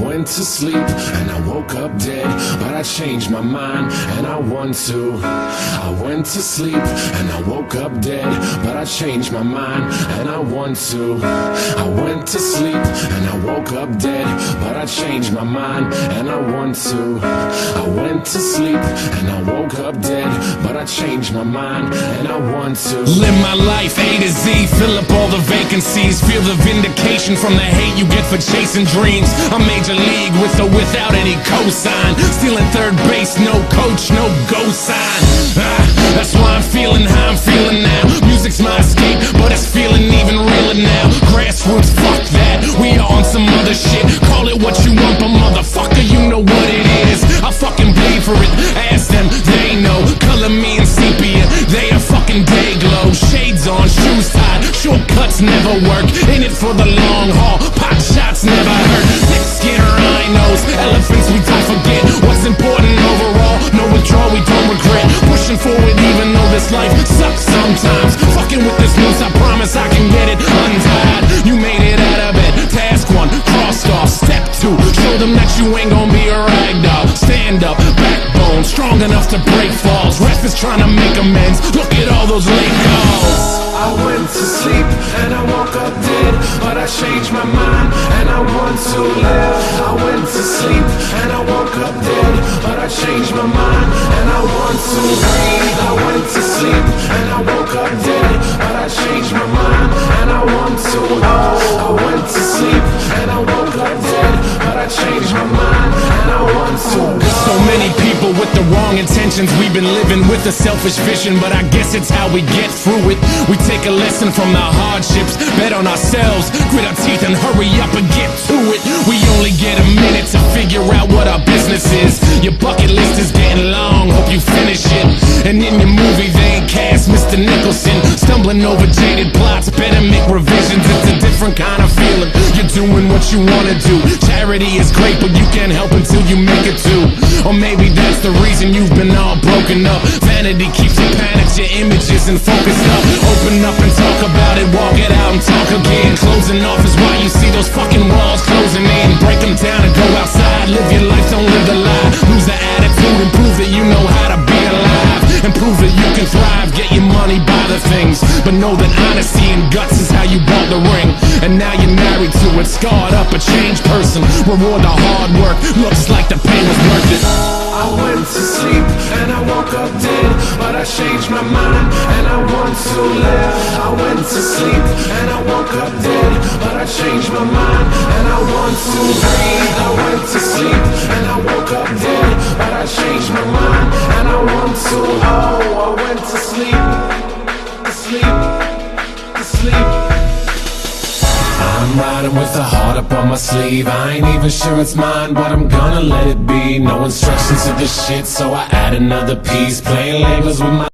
went to sleep and I woke up dead, but I changed my mind and I want to. I went to sleep and I woke up dead, but I changed my mind and I want to. I went to sleep and I woke up dead, but I changed my mind and I want to. I went to sleep and I woke up dead, but I changed my mind and I want to. Live my life A to Z, fill up all the vacancies, feel the vindication from the hate you get for chasing dreams. I'm major league with or without any cosign, stealing third base, no coach, no go sign. That's why I'm feeling how I'm feeling now. Music's my escape, but it's feeling even realer now. Grassroots, fuck that, we are on some other shit. Call it what you want, but motherfucker, you know what it is. I fucking bleed for it, ask them, they know. Color me in sepia, they a fucking day glow. Shades on, shoes tied, shortcuts never work. In it for the long haul, pot shots never hurt. Thick skin, rhinos, elephants we don't forget. What's important overall, no withdrawal, we don't regret. Pushing forward even though this life sucks sometimes. Fucking with this noose, I promise I can get it untied. You made it out of bed, task one, crossed off. Step two, show them that you ain't gon' be a ragdoll. Stand up, backbone, strong enough to break falls. Rest is trying to make amends, look at all those late calls. I went to sleep and I woke up dead, but I changed my mind and I want to live. I went to sleep and I woke up dead, but I changed my mind and I want to breathe. I went to sleep and I woke up dead, but I changed my mind and I want to. I went to sleep and I woke up dead, but I changed my mind and I want to. So many people with the wrong intentions, we've been living with a selfish vision, but I guess it's how we get through it. We take a lesson from the hardships, bet on ourselves, grit our teeth and hurry up and get to it. We only get a minute to figure out what our business is. Your bucket list is getting long, hope you finish it. And in your movie they ain't cast Mr. Nicholson, stumbling over jaded plots, better make revisions. It's a different kind of feeling, you're doing what you wanna do. Charity is great, but you can't help until you make it too. Or maybe that's the reason you've been all broken up. Vanity keeps you panicked, your images and focused up. Open up and talk about it, walk it out and talk again. Closing off is why you see those fucking walls closing in. Break them down and go outside, live your life, don't live the lie. Lose the attitude and prove that you know how to be alive. And prove that you can thrive, get your money, buy the things, but know that honesty and guts is how you bought the ring. And now you're married to it, scarred up, a changed person. Reward the hard work, looks like the pain was worth it. I went to sleep and I woke up dead, but I changed my mind and I want to live. I went to sleep and I woke up dead, but I changed my mind and I want to breathe. I went to sleep and I woke up dead, but I changed my mind and I want to. Oh, I went to sleep, to sleep, to sleep. I'm riding with a heart up on my sleeve. I ain't even sure it's mine, but I'm gonna let it be. No instructions to this shit, so I add another piece. Playing Legos with my